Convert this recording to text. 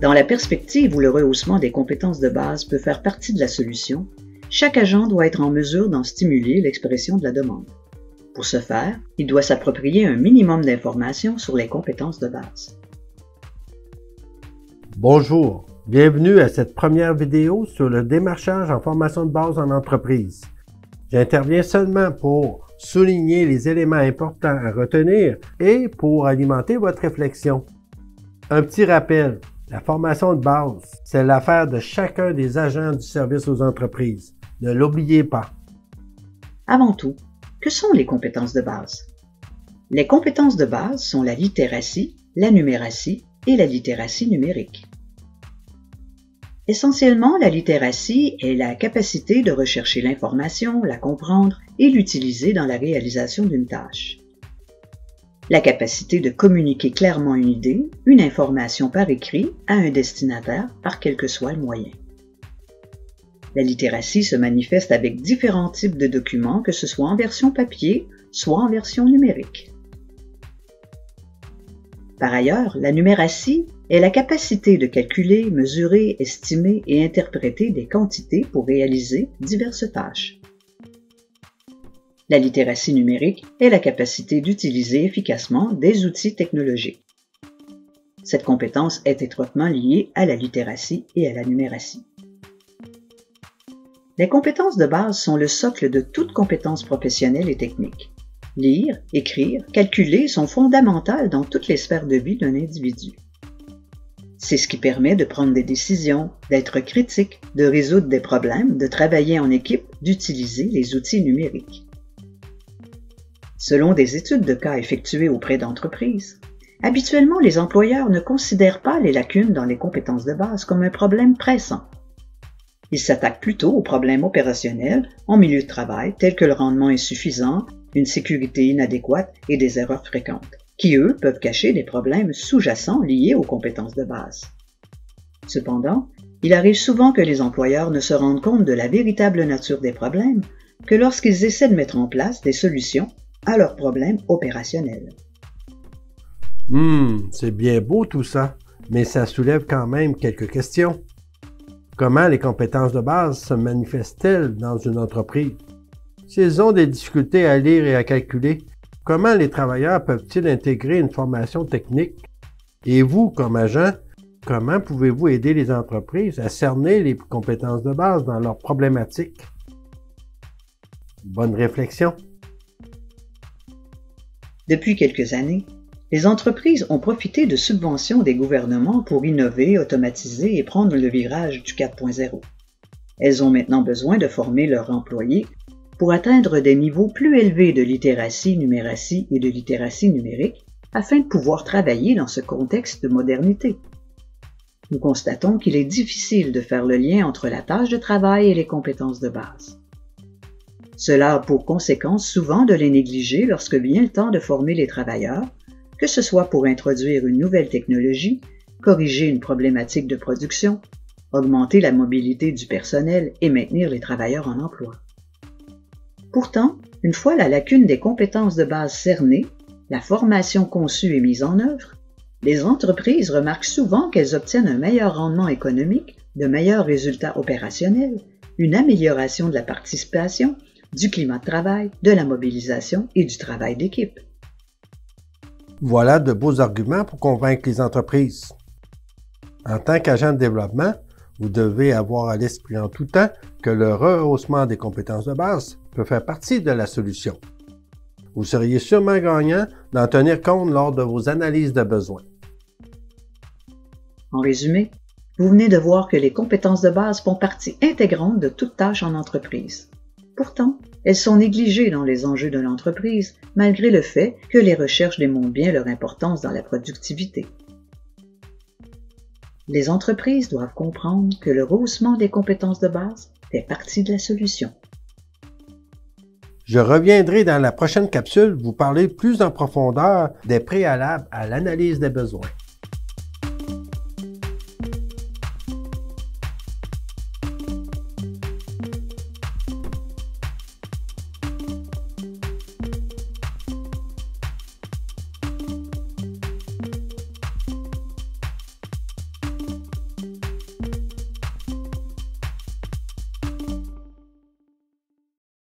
Dans la perspective où le rehaussement des compétences de base peut faire partie de la solution, chaque agent doit être en mesure d'en stimuler l'expression de la demande. Pour ce faire, il doit s'approprier un minimum d'informations sur les compétences de base. Bonjour, bienvenue à cette première vidéo sur le démarchage en formation de base en entreprise. J'interviens seulement pour souligner les éléments importants à retenir et pour alimenter votre réflexion. Un petit rappel, la formation de base, c'est l'affaire de chacun des agents du service aux entreprises. Ne l'oubliez pas. Avant tout, que sont les compétences de base? Les compétences de base sont la littératie, la numératie et la littératie numérique. Essentiellement, la littératie est la capacité de rechercher l'information, la comprendre et l'utiliser dans la réalisation d'une tâche. La capacité de communiquer clairement une idée, une information par écrit à un destinataire par quel que soit le moyen. La littératie se manifeste avec différents types de documents, que ce soit en version papier, soit en version numérique. Par ailleurs, la numératie est la capacité de calculer, mesurer, estimer et interpréter des quantités pour réaliser diverses tâches. La littératie numérique est la capacité d'utiliser efficacement des outils technologiques. Cette compétence est étroitement liée à la littératie et à la numératie. Les compétences de base sont le socle de toute compétence professionnelle et technique. Lire, écrire, calculer sont fondamentales dans toutes les sphères de vie d'un individu. C'est ce qui permet de prendre des décisions, d'être critique, de résoudre des problèmes, de travailler en équipe, d'utiliser les outils numériques. Selon des études de cas effectuées auprès d'entreprises, habituellement les employeurs ne considèrent pas les lacunes dans les compétences de base comme un problème pressant. Ils s'attaquent plutôt aux problèmes opérationnels en milieu de travail tels que le rendement insuffisant, une sécurité inadéquate et des erreurs fréquentes, qui eux peuvent cacher des problèmes sous-jacents liés aux compétences de base. Cependant, il arrive souvent que les employeurs ne se rendent compte de la véritable nature des problèmes que lorsqu'ils essaient de mettre en place des solutions à leurs problèmes opérationnels. C'est bien beau tout ça, mais ça soulève quand même quelques questions. Comment les compétences de base se manifestent-elles dans une entreprise? S'ils ont des difficultés à lire et à calculer, comment les travailleurs peuvent-ils intégrer une formation technique? Et vous, comme agent, comment pouvez-vous aider les entreprises à cerner les compétences de base dans leurs problématiques? Bonne réflexion. Depuis quelques années, les entreprises ont profité de subventions des gouvernements pour innover, automatiser et prendre le virage du 4.0. Elles ont maintenant besoin de former leurs employés pour atteindre des niveaux plus élevés de littératie, numératie et de littératie numérique afin de pouvoir travailler dans ce contexte de modernité. Nous constatons qu'il est difficile de faire le lien entre la tâche de travail et les compétences de base. Cela a pour conséquence souvent de les négliger lorsque vient le temps de former les travailleurs, que ce soit pour introduire une nouvelle technologie, corriger une problématique de production, augmenter la mobilité du personnel et maintenir les travailleurs en emploi. Pourtant, une fois la lacune des compétences de base cernée, la formation conçue et mise en œuvre, les entreprises remarquent souvent qu'elles obtiennent un meilleur rendement économique, de meilleurs résultats opérationnels, une amélioration de la participation, du climat de travail, de la mobilisation et du travail d'équipe. Voilà de beaux arguments pour convaincre les entreprises. En tant qu'agent de développement, vous devez avoir à l'esprit en tout temps que le rehaussement des compétences de base peut faire partie de la solution. Vous seriez sûrement gagnant d'en tenir compte lors de vos analyses de besoins. En résumé, vous venez de voir que les compétences de base font partie intégrante de toute tâche en entreprise. Pourtant, elles sont négligées dans les enjeux de l'entreprise, malgré le fait que les recherches démontrent bien leur importance dans la productivité. Les entreprises doivent comprendre que le rehaussement des compétences de base fait partie de la solution. Je reviendrai dans la prochaine capsule vous parler plus en profondeur des préalables à l'analyse des besoins.